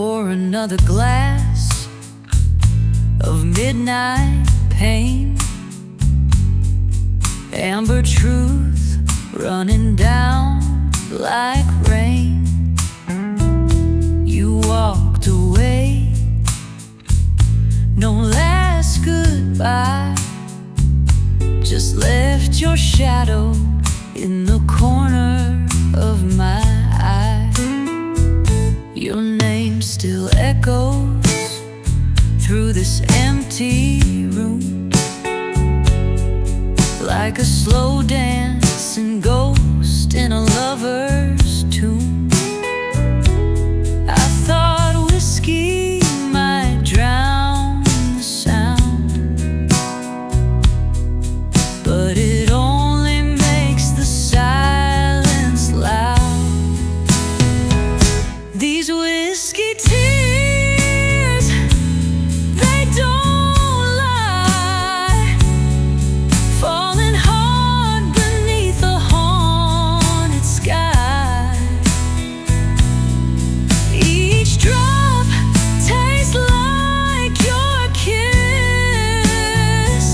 pour another glass of midnight pain, amber truth running down like rain. You walked away, no last goodbye, just left your shadow in the corner of my eye. Your name still echoes through this empty room, like a slow dancing ghost in a lover's tomb. I thought whiskey might drown the sound, but it only makes the silence loud. These whiskey tears, they don't lie, falling hard beneath a haunted sky. Each drop tastes like your kiss,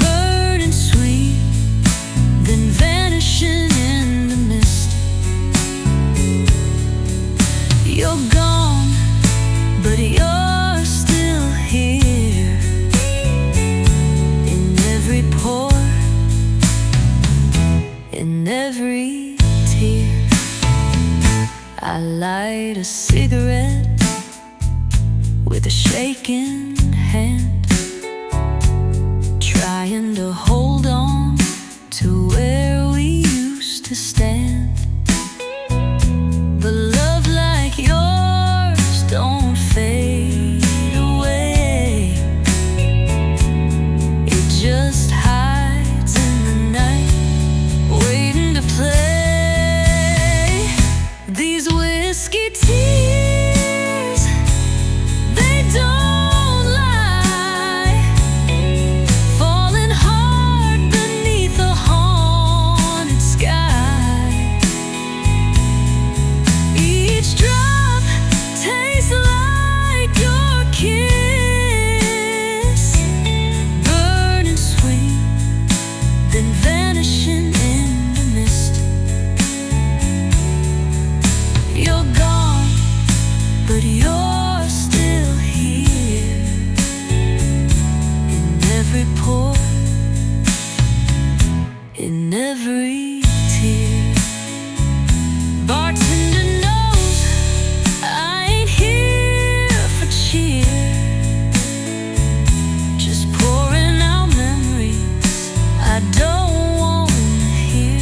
burning sweet, then vanishing in the mist. You're gone, but you're still here, in every pore, in every tear. I light a cigarette with a shaking hand, trying to hold on to where we used to stand. But love like yours don't fade away, it just hides in the night, waiting to play. These whiskey tears, they don't lie, falling hard beneath a haunted sky. Each drop tastes like your kiss, burning sweet, then vanishing in the mist. You're gone, but you're still here, in every pore, in every tear. Bartender knows I ain't here for cheer, just pouring out memories I don't want to hear.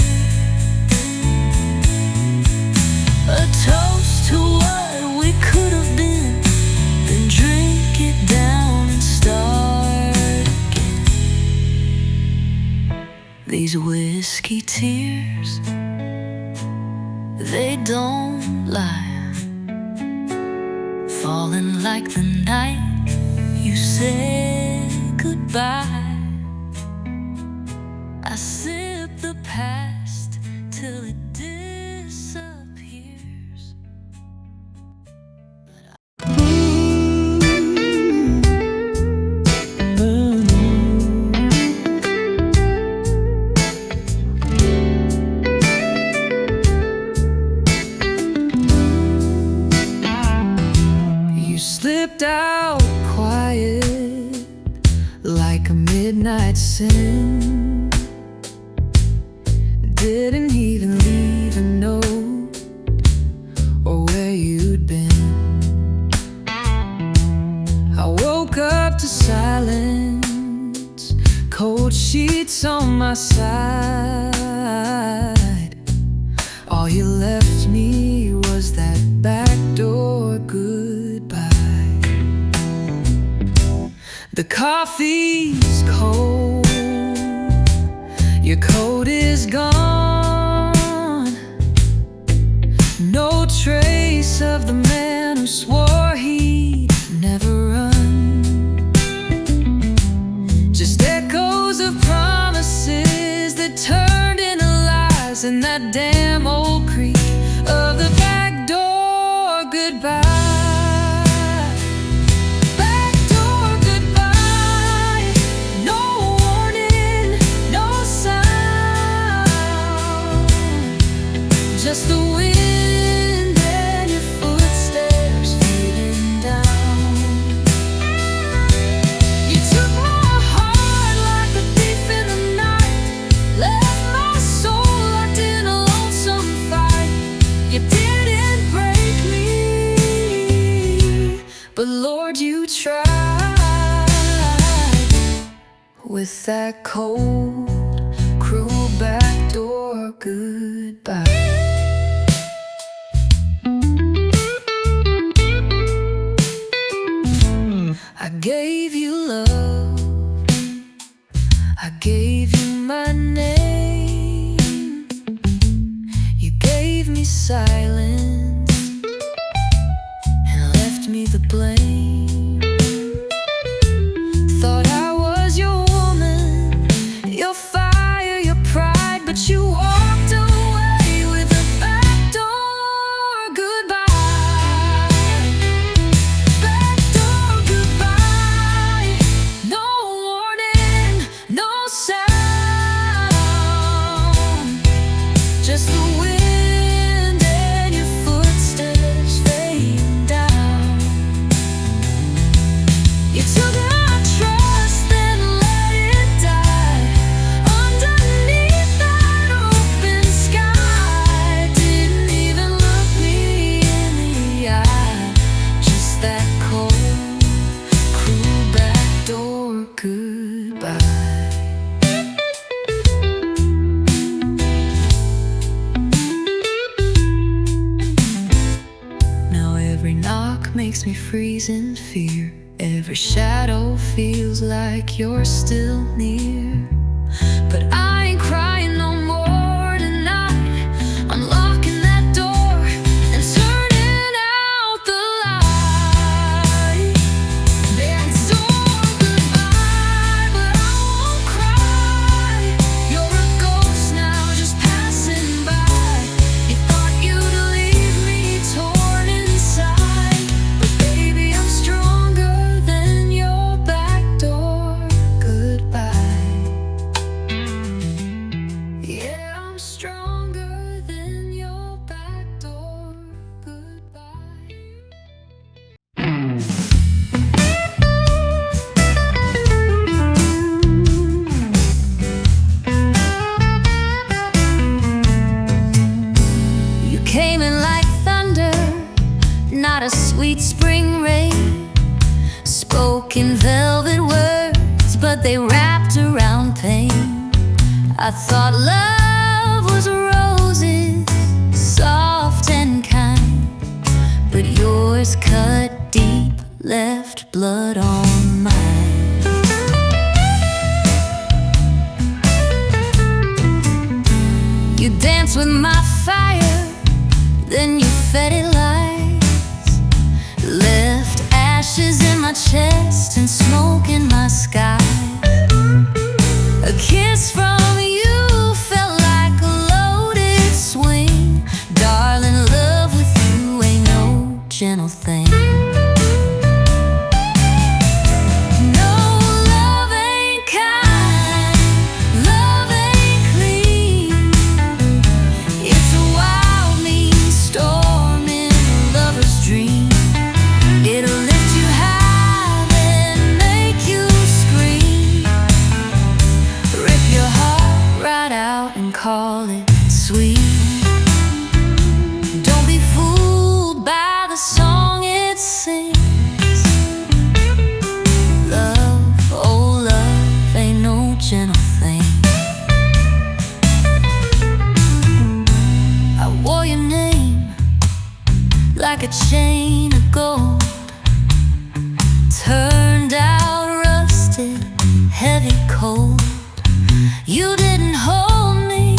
A toast to what we could have been, then drink it down and start again. These whiskey tears, they don't lie, falling like the night you said goodbye. I sip the past till it disappears. You slipped out quiet like a midnight sin, didn't even leave a note or where you'd been. I woke up to silence, cold sheets on my side. All you left me was that backdoor goodbye. The coffee's cold, your coat is gone, no trace of the man who swore he'd never run. Just echoes of promises that turned into lies, and that damn old creak of the back door goodbye. But Lord, you tried with that cold, cruel backdoor goodbye. I gave you love, I gave you my name, you gave me silence and left me the blame. Thought I was your woman, your fire, your pride, but you walked away with a backdoor goodbye. Backdoor goodbye, no warning, no sound, just the wind and your footsteps fading down. You took our trust, then let it die underneath that open sky. Didn't even look me in the eye, just that cold, cruel backdoor goodbye. Now every knock makes me freeze in fear. Every shadow feels like you're still near. But I ain't crying no more tonight. Unlocking that door and turning out the light. Backdoor goodbye, but I won't cry. You're a ghost now, just passing by. You thought you'd leave me torn inside, but baby, I'm stronger than your backdoor goodbye. Yeah, I'm stronger than your backdoor goodbye. You came in like thunder, not a sweet spring rain. Spoke in velvet words, but they wrapped around pain. I thought love was roses, soft and kind, but yours cut deep, left blood on mine. You danced with my fire, then you fed it lies. Left ashes in my chest and smoke in my sky. A kiss from you felt like a loaded swing. Darling, love with you ain't no gentle thing. No, love ain't kind, love ain't clean. It's a wild, mean storm in a lover's dream. It'll lift you high and make you scream. Rip your heart right out and call it sweet. Don't be fooled by the song it sings. Love, oh love, ain't no gentle thing. I wore your name like a chain of gold. Turned out rusted, heavy, cold. You didn't hold me,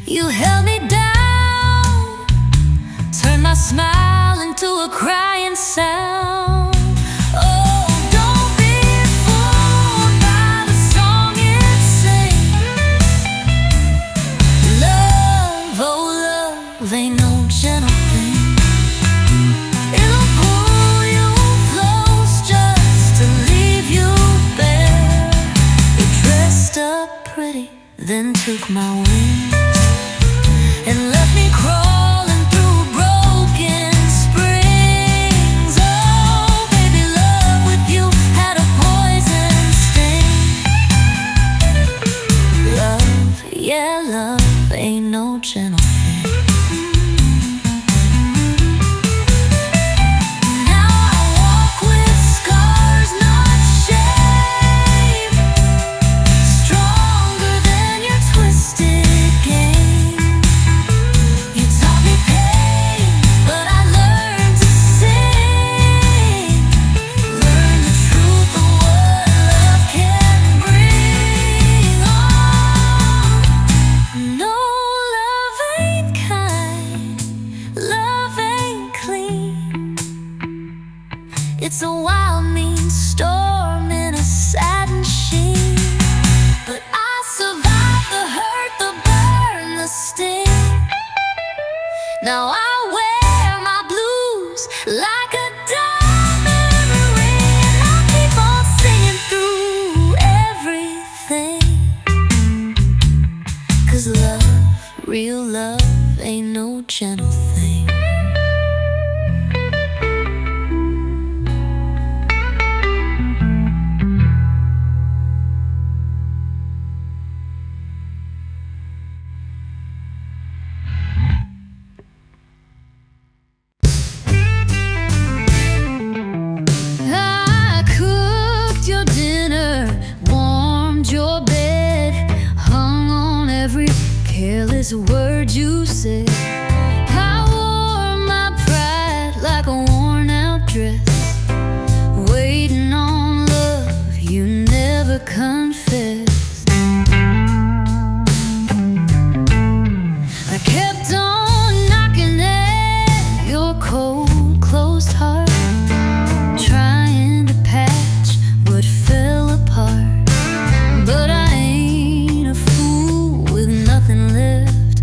you held me down. Turned my smile into a crying sound. Oh, don't be fooled by the song it sings. Love, oh love, ain't no gentle thing. It'll pull you close just to leave you bare. You dressed up pretty, then took my wings and left me crawling through broken springs. Oh, baby, love with you had a poison sting. Love, yeah, love ain't no gentle thing. Now I It's a wild, mean storm in a satin sheen. But I survived the hurt, the burn, the sting. Now I wear my blues like a diamond ring, and I keep on singing through everything. 'Cause love, real love, ain't no gentle thing. I cooked your dinner, warmed your bed, hung on every careless word you said. I wore my pride like a worn-out dress, waiting on love you never confessed. I kept on knocking at your cold, closed heart, trying to patch what fell apart. But I ain't a fool with nothing left.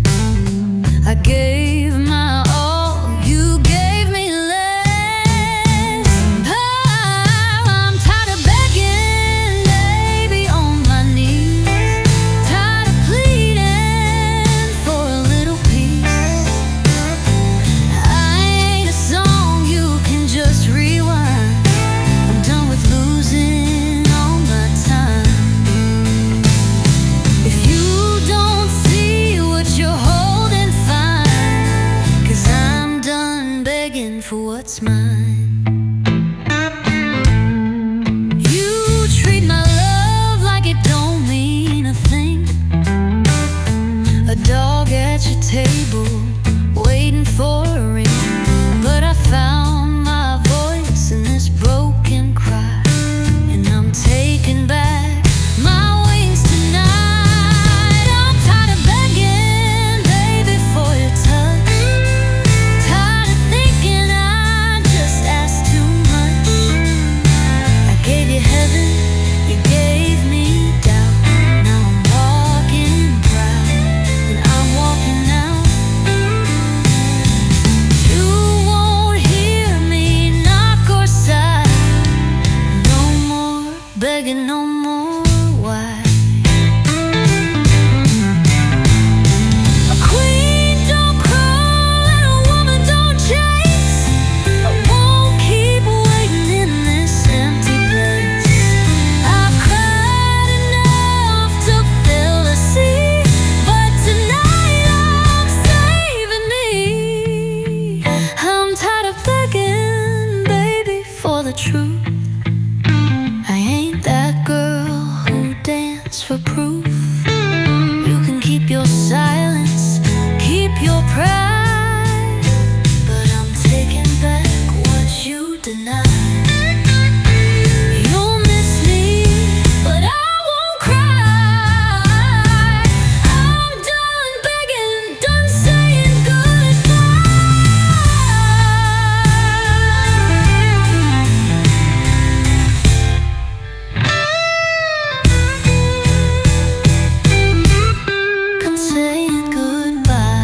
I gave my all, you gave me less. I'm tired of begging, baby, on my knees, tired of pleading for a little peace. I ain't a song you can just rewind. I'm done with losing all my time. If you don't see what you're holding, fine, 'cause I'm done begging for what's mine. You treat my love like it don't mean a thing, a dog at your table waiting for a ring. But I found my voice in this broken cry, and I'm taking back my wings tonight. I'm tired of begging, baby, for your touch, tired of thinking I just asked too much. I gave you heaven, you gave me doubt. Now I'm walking proud, and I'm walking out. You won't hear me knock or sigh, no more begging, no more. Why? A queen don't crawl and a woman don't chase. I won't keep waiting in this empty place. I've cried enough to fill the sea, but tonight I'm saving me. I'm tired of begging, baby, for the truth. I ain't that girl who danced for proof. You can keep your silence, keep your pride, but I'm taking back what you denied. You'll miss me, but I won't cry. I'm done begging, done saying goodbye. I'm saying goodbye.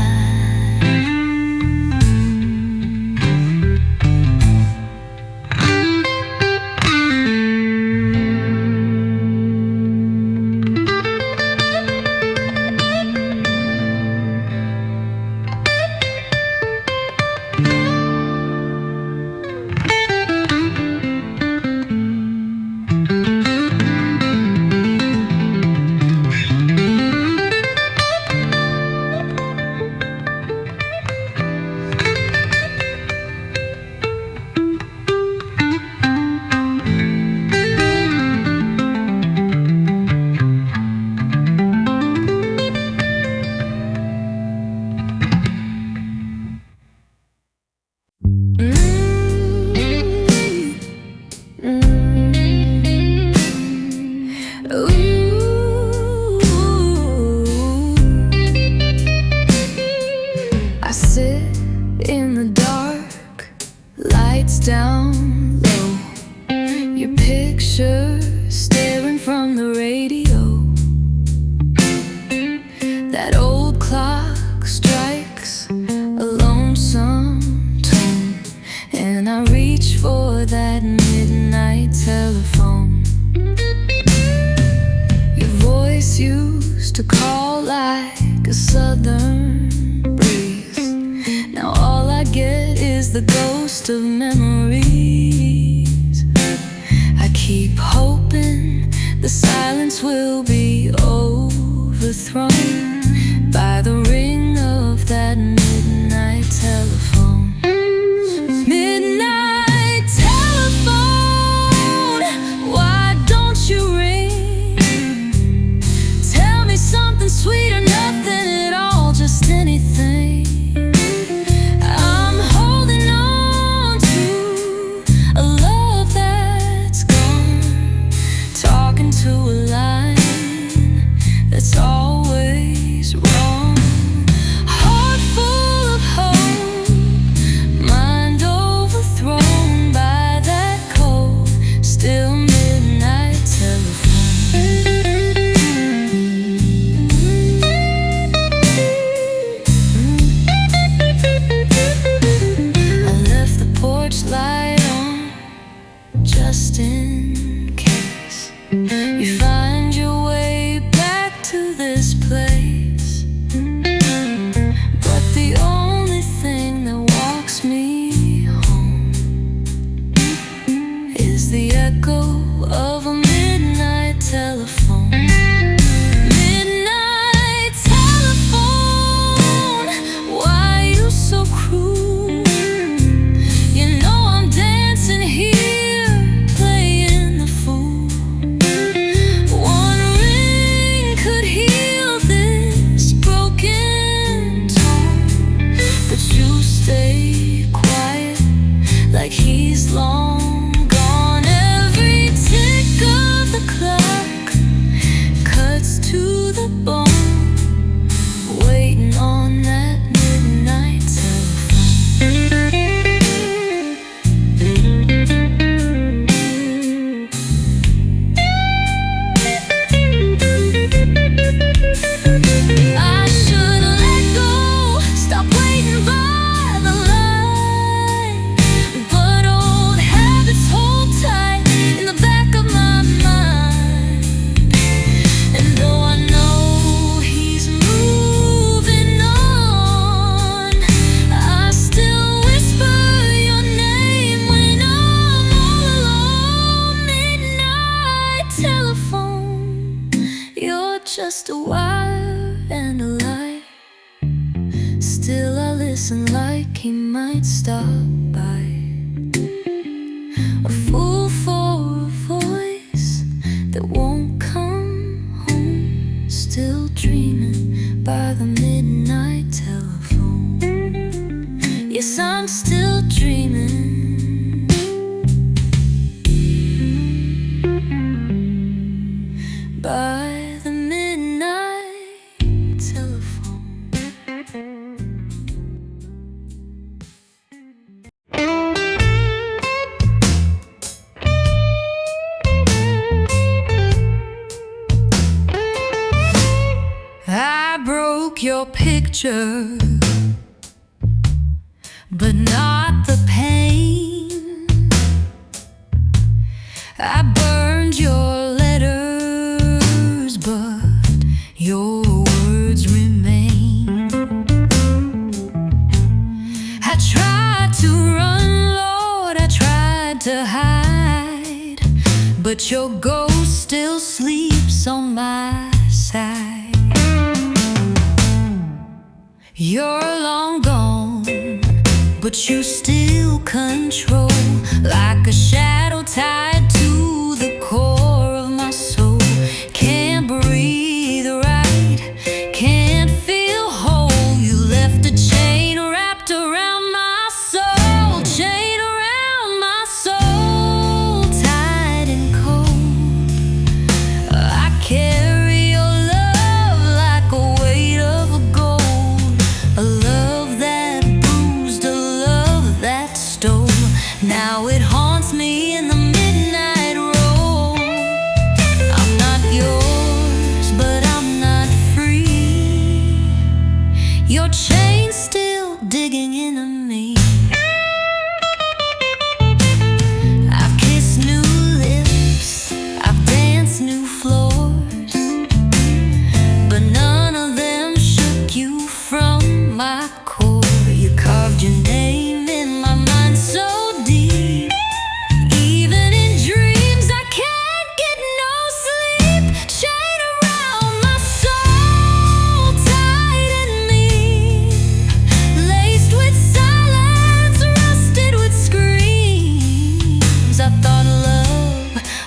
I sit in the dark, lights down low. picture staring from the radio. That old clock strikes a lonesome tone, and I reach for that midnight telephone. Your voice used to call like a southern breeze. Now all I get is the ghost of memories. I keep hoping the silence will be overthrown by the ring of that midnight telephone. Midnight telephone, why don't you ring? Tell me something sweet or nothing at all, just anything. I'm holding on to a love that's gone, talking to a line that's always wrong. Heart full of hope, mind overthrown by that cold, still midnight telephone. I left the porch light on just in case you find your way back to this place. But the only thing that walks me home is the echo of a midnight telephone. Midnight telephone, why you so cruel? You know I'm dancing here, playing the fool. One ring could heal this broken tone, but you stay quiet like he's long gone. Every tick of the clock cuts to the bone, waiting on that midnight telephone. I should let go, stop waiting by the line, but old habits hold tight in the back of my mind. And though I know he's moving on, I still whisper your name when I'm all alone. Midnight telephone, you're just a wire and a light. Still I listen like he might stop by. A fool for a voice that won't come home. Still dreaming by the midnight telephone. Yes, I'm still dreaming by the midnight telephone. I broke your picture, but not the pain. I burned your letters, but your words remain. I tried to run, Lord, I tried to hide, but your ghost still sleeps on my side. You're long gone, but you still control, like a shadow tied to the core of my soul. Can't breathe right, can't feel whole. You left a chain wrapped around my soul, chain around my soul, tight and cold. I carry your love like a weight of a gold, a love that bruised, a love that stole. Now it haunts me in the midnight road.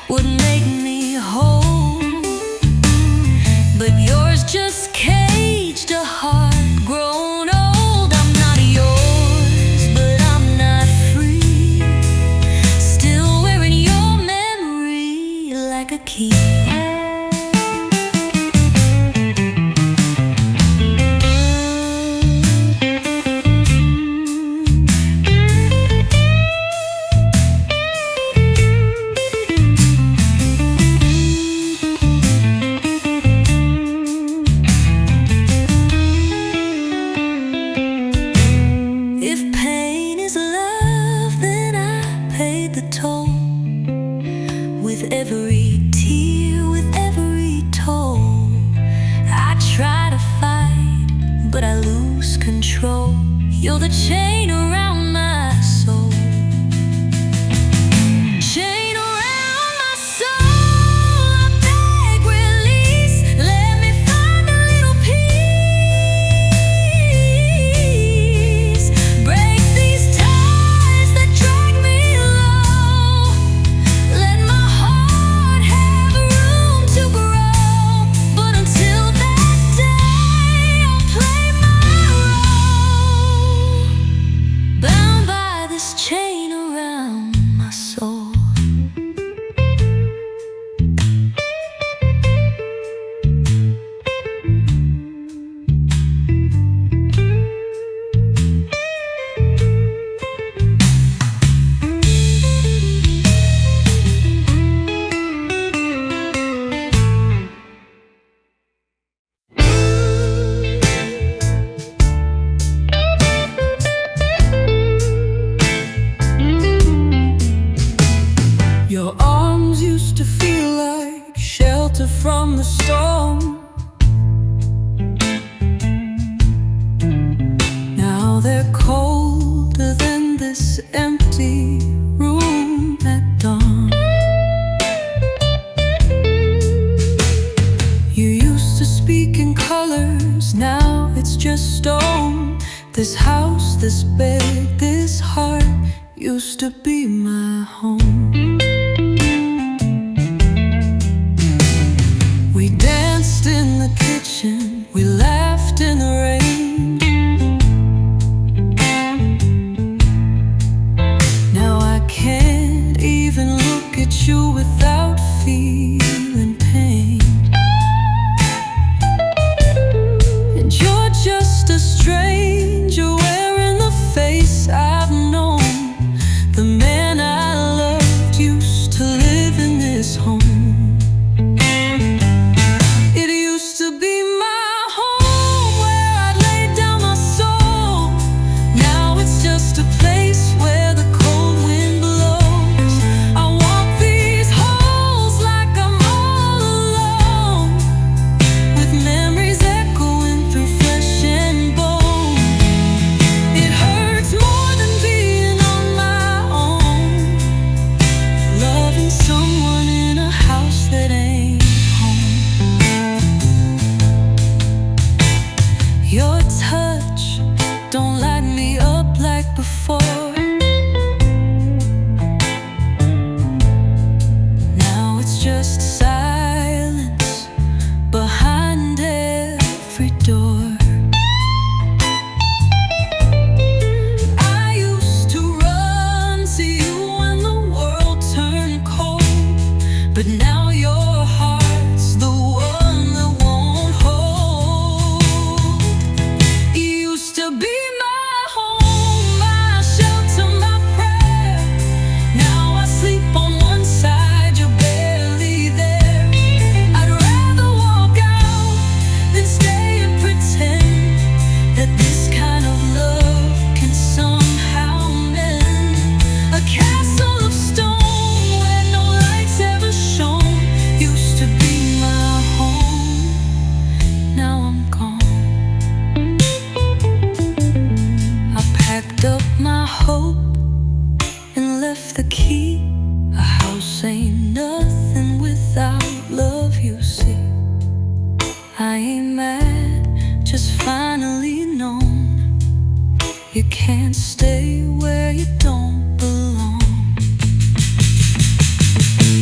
would make me whole, but yours just caged a heart grown old. I'm not yours, but I'm not free, still wearing your memory like a key. With every tear, with every toll, I try to fight, but I lose control. You're the chain around my soul. Chain around my soul, I beg release. Let me find a little peace. Break these ties that drag me low. Let my heart have room to grow. But until that day, I'll play my role, bound by this chain around my soul. Your arms used to feel like shelter from the storm. Now they're colder than this empty room at dawn. You used to speak in colors, now it's just stone. This house, this bed, this heart used to be my home. We danced in the kitchen, we laughed in the rain. Now I can't even look at you without feeling pain. And you're just a stranger wearing the face I've known. The man I loved used to live in this home. Your touch don't light me up like before. Now it's just silence behind every door. I used to run to you when the world turned cold, but now your heart's the one that won't hold. Used to be my home, my shelter, my prayer. Now I sleep on one side, you're barely there. I'd rather walk out than stay and pretend that this kind of love can somehow mend a castle of stone where no light's ever shone.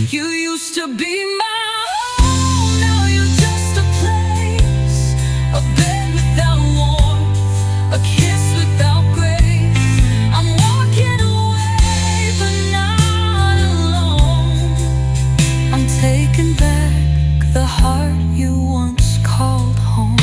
You used to be my home, now you're just a place, a bed without warmth, a kiss without grace. I'm walking away, but not alone. I'm taking back the heart you once called home.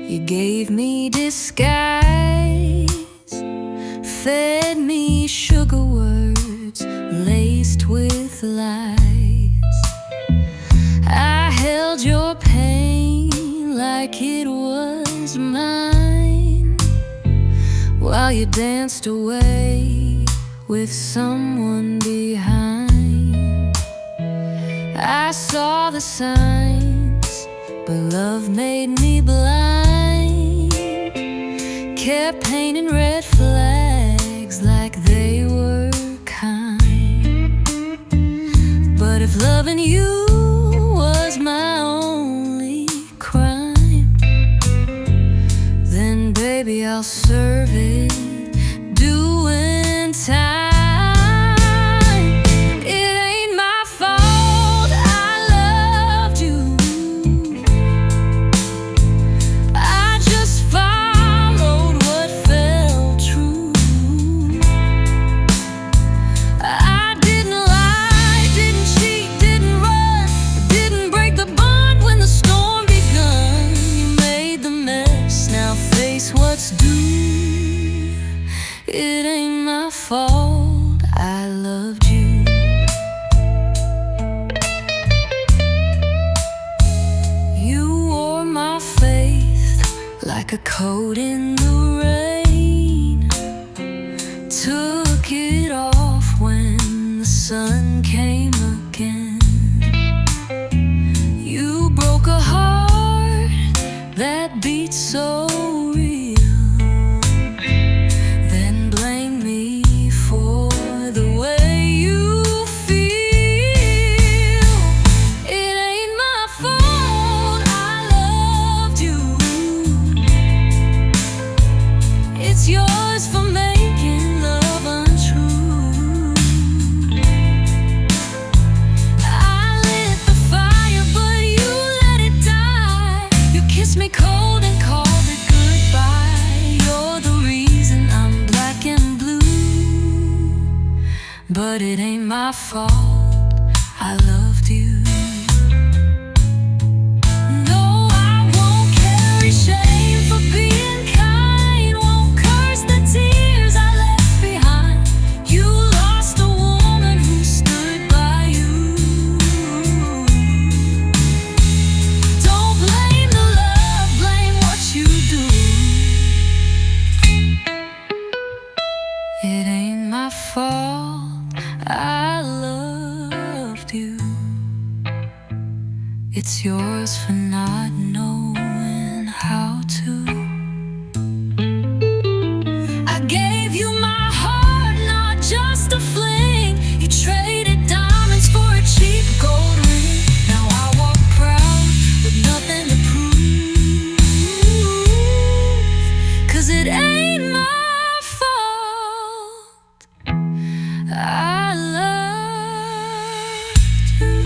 You gave me disguise, fed me sugar words laced with lies. I held your pain like it was mine, while you danced away with someone behind. I saw the signs, but love made me blind. Kept painting red flags like they were kind. But if loving you was my only crime, then baby I'll serve it, doing time. What's due? It ain't my fault I loved you. You wore my faith like a coat in the rain, took it off when the sun came again. You broke a heart that beat so real, then blame me for the way you feel. It ain't my fault I loved you, it's yours for making love untrue. I lit the fire but you let it die. You kissed me cold and called it goodbye. You're the reason I'm black and blue, but it ain't my fault I loved you. No, I won't carry shame for being kind, won't curse the tears I left behind. You lost a woman who stood by you. Don't blame the love, blame what you do. It ain't my fault I loved you, it's yours for not knowing how to. I gave you my heart, not just a fling. You traded diamonds for a cheap gold ring. Now I walk proud with nothing to prove, 'cause it ain't my fault I loved you.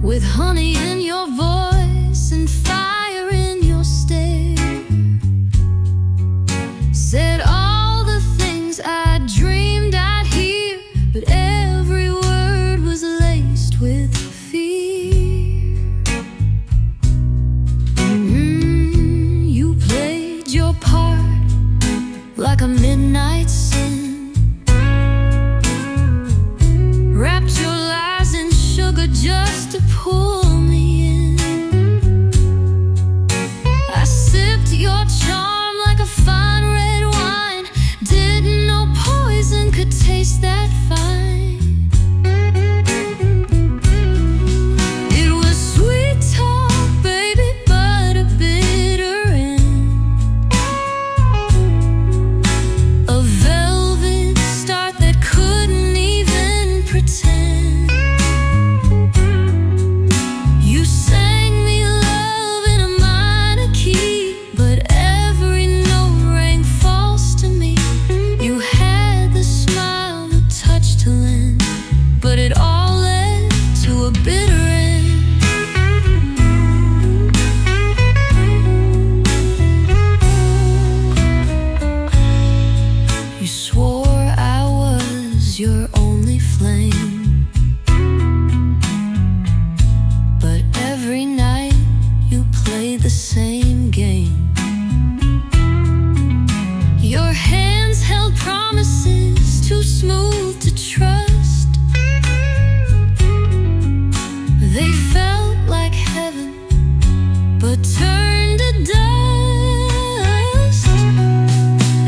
with honey in your voice and fire in your stare. Said all the things I dreamed I'd hear, but every word was laced with fear. You played your part like a midnight sin, wrapped your lies in sugar just to pull me in. I sipped your charm like a fine red wine, didn't know poison could taste that fine. It was sweet talk, baby, but a bitter end. A velvet start that couldn't even pretend. You sang me love in a minor key, but every note rang false to me. You had the smile, the touch to lend, but it all led to a bitter end. You swore I was your only flame, but every night you played the same game. Your hands held promises too smooth to trust. They felt like heaven, but turned to dust.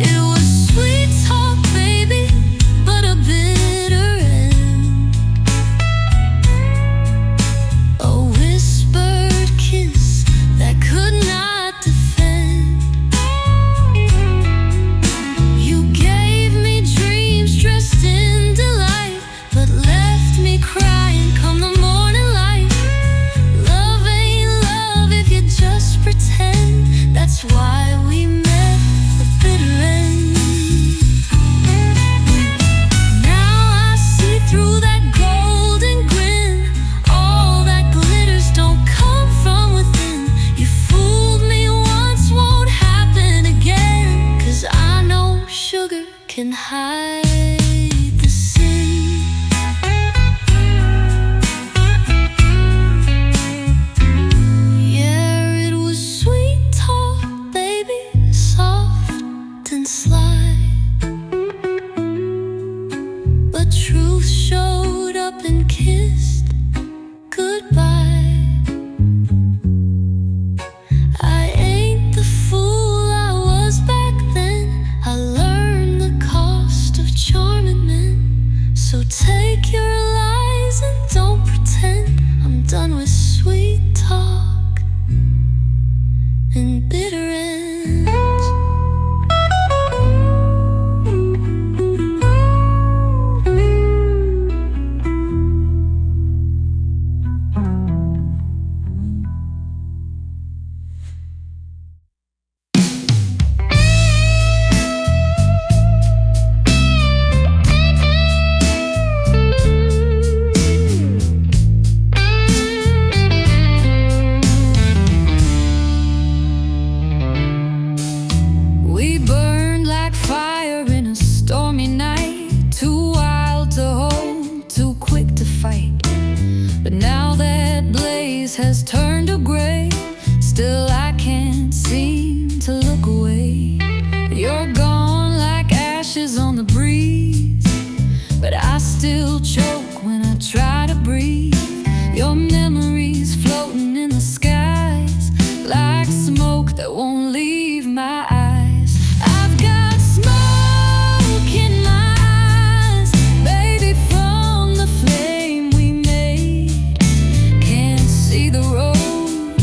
It was sweet talk, baby, but a bitter end. A whispered kiss that could not defend. You gave me dreams dressed in delight, but left me crying come the morning light. Love ain't love if you just pretend. That's why we met the bitter end. Now I see through that golden grin. All that glitters don't come from within. You fooled me once, won't happen again. 'Cause I know sugar can hide the sin. Yeah, it was sweet talk, baby, soft and sly, but truth showed up and kissed goodbye. I ain't the fool I was back then. I learned the cost of charming men. So take your lies and don't pretend. I'm done with sweet talk and bitter ends. We burned like fire in a stormy night, too wild to hold, too quick to fight. But now that blaze has turned to gray, still I can't seem to look away. You're gone like ashes on the breeze, but I still choke when I try to breathe. Your memories floating in the skies, like smoke that won't leave my eyes. I've got smoke in my eyes, baby, from the flame we made. Can't see the road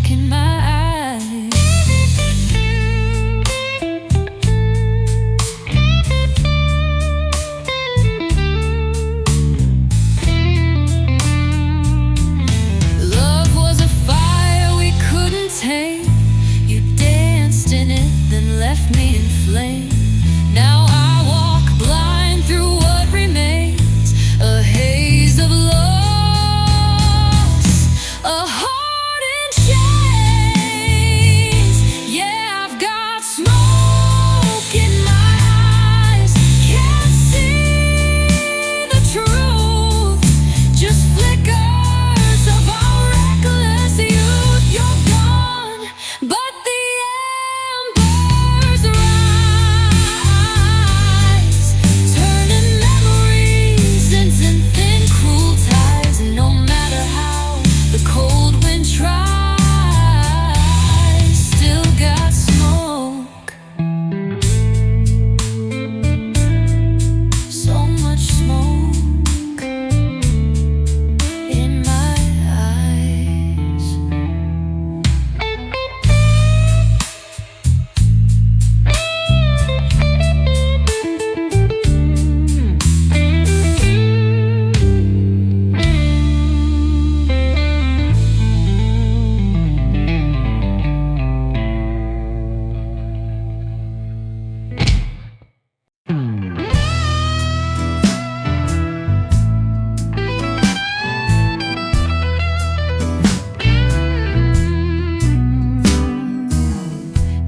smoke in my eyes. Love was a fire we couldn't tame. You danced in it, then left me in flames. Now I walk blind through what remains, a haze of loss, a heart in chains. Yeah, I've got smoke in my eyes, can't see the truth, just flickers of our reckless youth. You're gone, but the embers rise, turning memories into thin, cruel ties. And no matter how the cold wind tries, still got smoke. So much smoke in my eyes.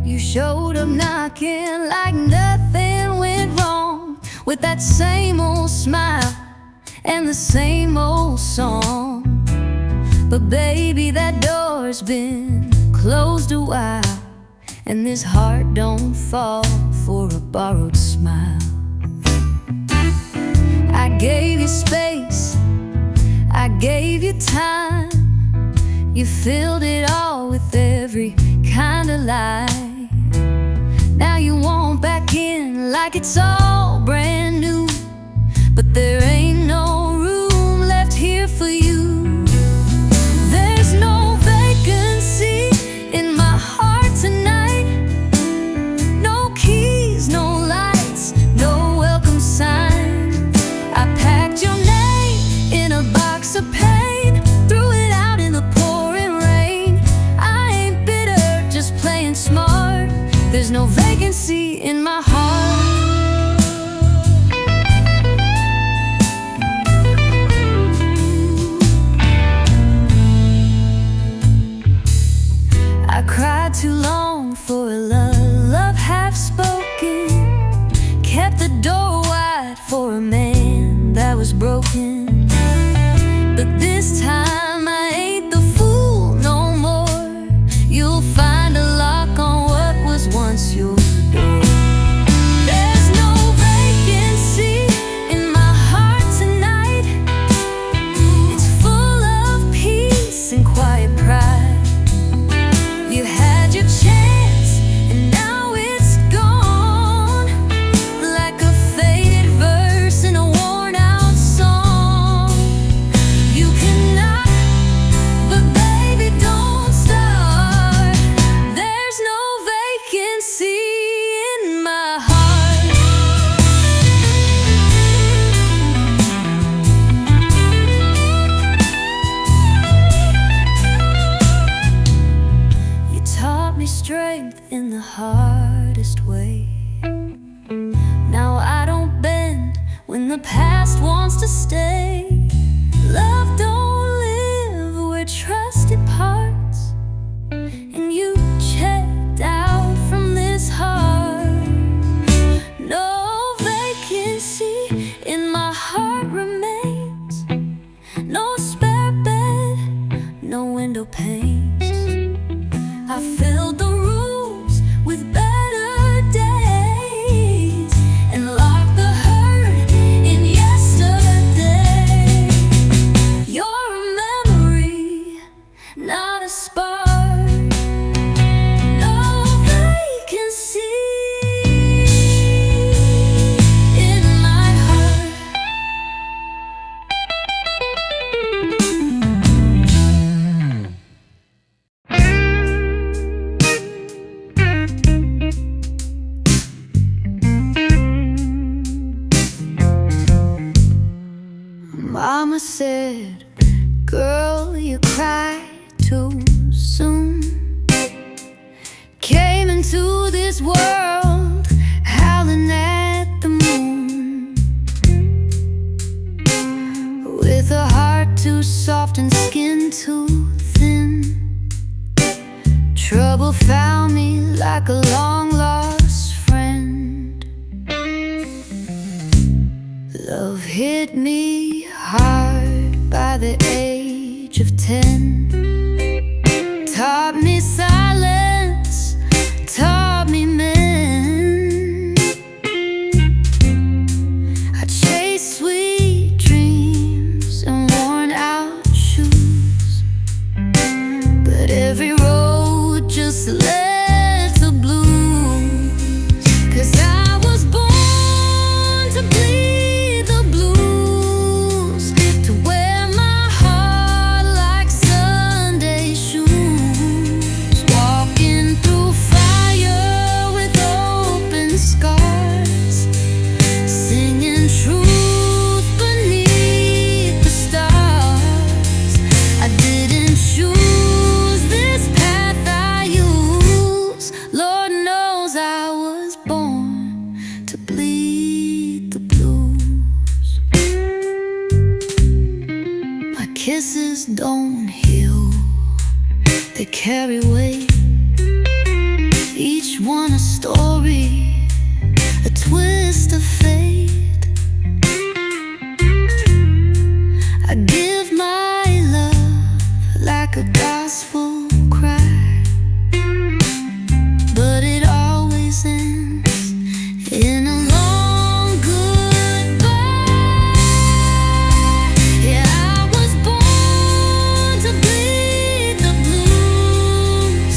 You showed up knocking like nothing went wrong, with that same old smile and the same old song. But baby, that door's been closed a while, and this heart don't fall for a borrowed smile. I gave you space, I gave you time, you filled it all with every kind of lie. Now you want back in like it's all brand new, but there ain't no room left here for you. There's no vacancy in my heart tonight, no keys, no lights, no welcome sign. I packed your name in a box of pain, threw it out in the pouring rain. I ain't bitter, just playing smart. There's no vacancy in my heart. I cried too long for a love half spoken, kept the door wide for a man that was broken. But this time I ain't the fool no more. You'll find a lock on what was once your door. There's no vacancy in my heart tonight, it's full of peace and quiet pride. You had your chance and now it's gone, like a faded verse in a worn out song. You can knock, but baby don't start. There's no vacancy in my heart. You taught me strength in the hardest way. Now I don't bend when the past wants to stay. Love don't live where trust departs, and you checked out from this heart. No vacancy in my heart remains, no spare bed, no window panes. I filled the rooms with better days and locked the hurt in yesterday. You're a memory, not a spark. No vacancy in my heart. said, "Girl, you cried too soon." Came into this world howling at the moon, with a heart too soft and skin too thin. Trouble found me like a long-lost friend. Love hit me hard by the age of 10. Taught me silence, taught me men. I chased sweet dreams and worn out shoes, but every road just led to blues. 'Cause I was born to bleed the blues, to wear my heart like Sunday shoes, walking through fire with open scars, singing truth beneath the stars. I didn't choose this path I use. Lord knows I was born to bleed the blues. My kisses don't heal, they carry weight, each one a story, a twist of fate. I give my love like a gospel cry, but it always ends in a long goodbye. Yeah, I was born to bleed the blues,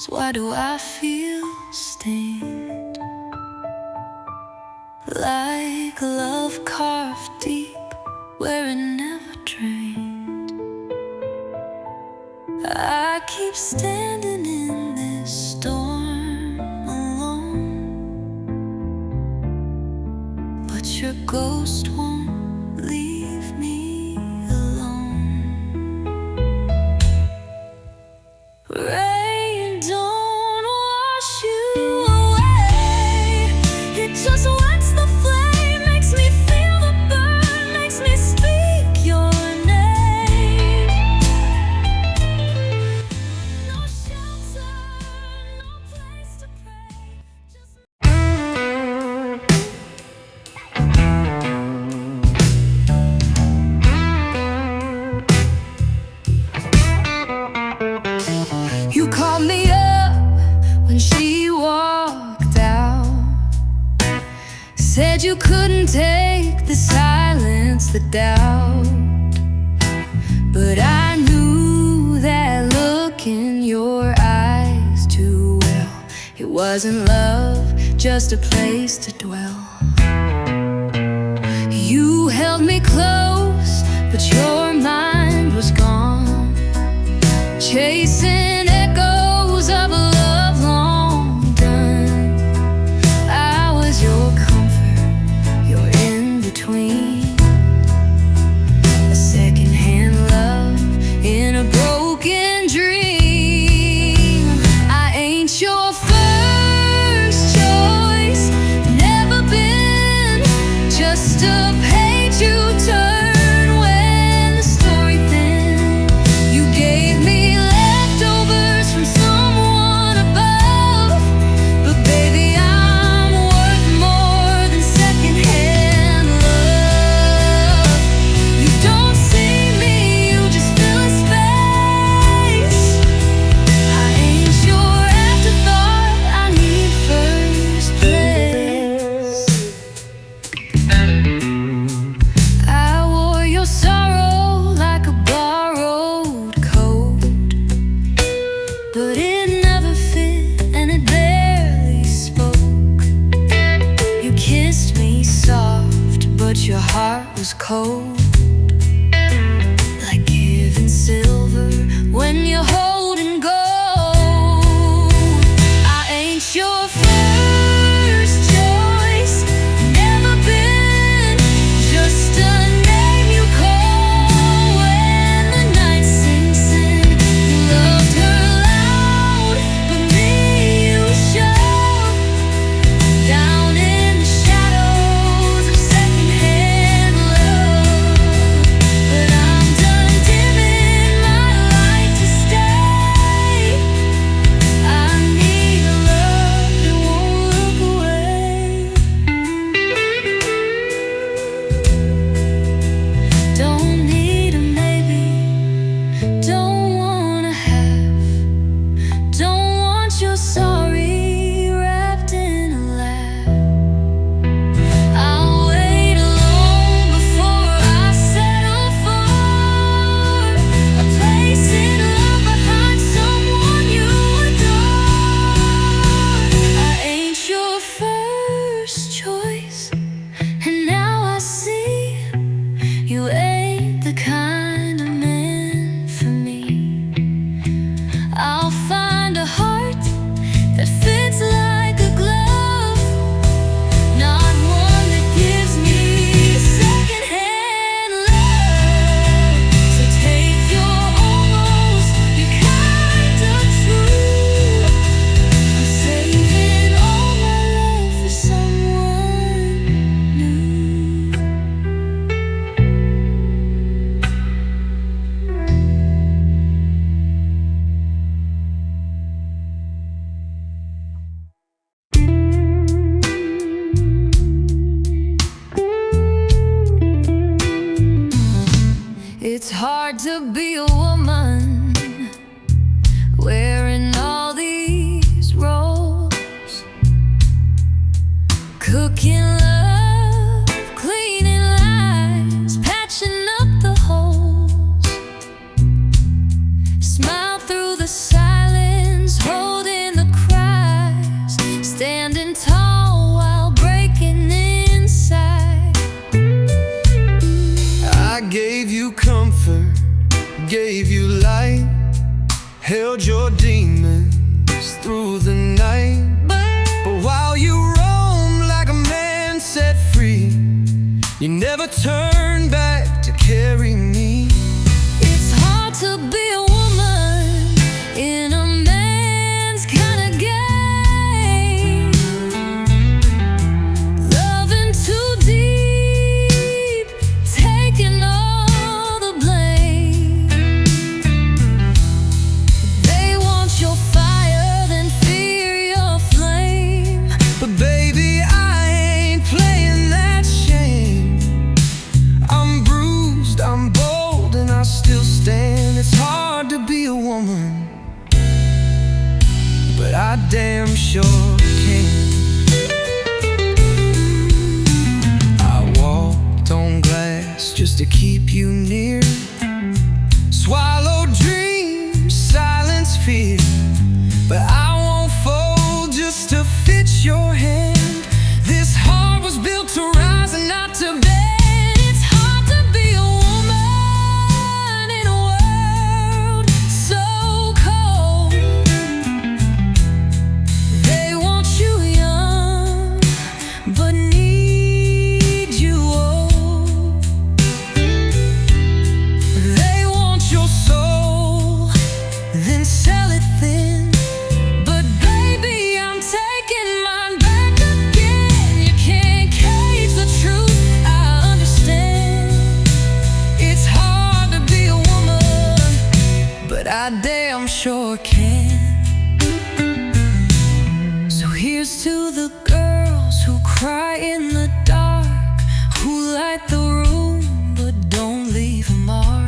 tears, why do I feel stained? Like love carved deep where it never drained. I keep standing in this storm alone, but your ghost won't leave me alone. Rain don't wash you away, it just wets the flame, makes me feel the burn, makes me speak your name. No shelter, no place to pray, just you called me up when she walked out, said you couldn't take the silence, the doubt. But I knew that look in your eyes too well. It wasn't love, just a place to dwell. You held me close, but your mind was gone, chasing echoes of a love long done. I was your comfort, your in-between, a second-hand love in a broken dream. I ain't your first choice, never been, just a page you turn when the story thin. You gave me leftovers from someone above, but baby, I'm worth more than secondhand love. You don't see me, you just fill a space. I ain't your afterthought, I need first place. I wore your sorrow like a borrowed coat, but it never fit and it barely spoke. You kissed me soft, but your heart was cold, like giving silver when you're holding gold. I ain't your first choice, never been, just a name you call when the night sinks in. You loved her loud, but me you showed down in the shadows of secondhand love. But I'm done dimming my light to stay. I need a love that won't look away. Don't need a maybe, don't wanna have, don't want your sorry wrapped in a laugh. I'll wait alone before I settle for a place in love behind someone you adore. I ain't your first choice, and now I see you ain't the kind of man for me. I'll find a heart gave you light, held your demons through the night. But while you roamed like a man set free, you never turned back to carry me. It's hard to be a woman in a man's kind of game, loving too deep, taking all the blame. They want your fire, then fear your flame. But baby, I ain't playing that shame. I'm bruised, I'm bold, and I still stand. It's hard to be a woman, but I damn sure can. I walked on glass just to keep you near, swallowed dreams, silence fear. But I won't fold just to fit your hand. This heart was built to rise and not to bend. It's hard to be a woman in a world so cold. They want you young, but need you old. They want your soul, then sell it thin. But baby, I'm taking mine back again. You can't cage the truth, I understand. It's hard to be a woman, but I damn sure can. So here's to the girls who cry in the dark, who light the room but don't leave a mark.